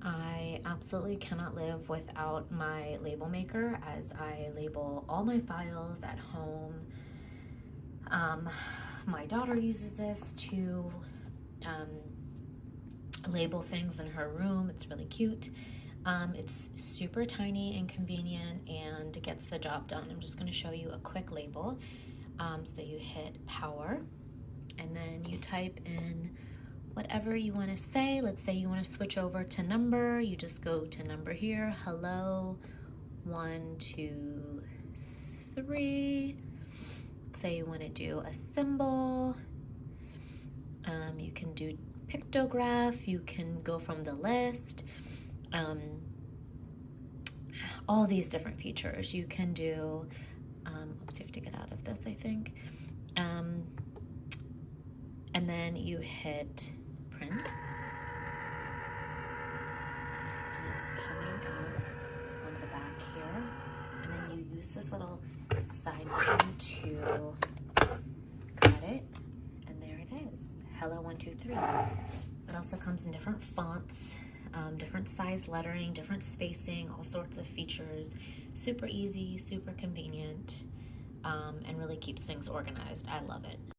I absolutely cannot live without my label maker, as I label all my files at home. My daughter uses this to label things in her room. It's really cute. It's super tiny and convenient and gets the job done. I'm just going to show you a quick label. So you hit power and then you type in whatever you want to say. Let's say you want to switch over to number. You just go to number here. Hello, 1, 2, 3. Let's say you want to do a symbol. You can do pictograph. You can go from the list. All these different features. You can do, oops, you have to get out of this, I think. And then you hit print. And it's coming out on the back here. And then you use this little side button to cut it. And there it is. Hello 1, 2, 3. It also comes in different fonts, different size lettering, different spacing, all sorts of features. Super easy, super convenient, and really keeps things organized. I love it.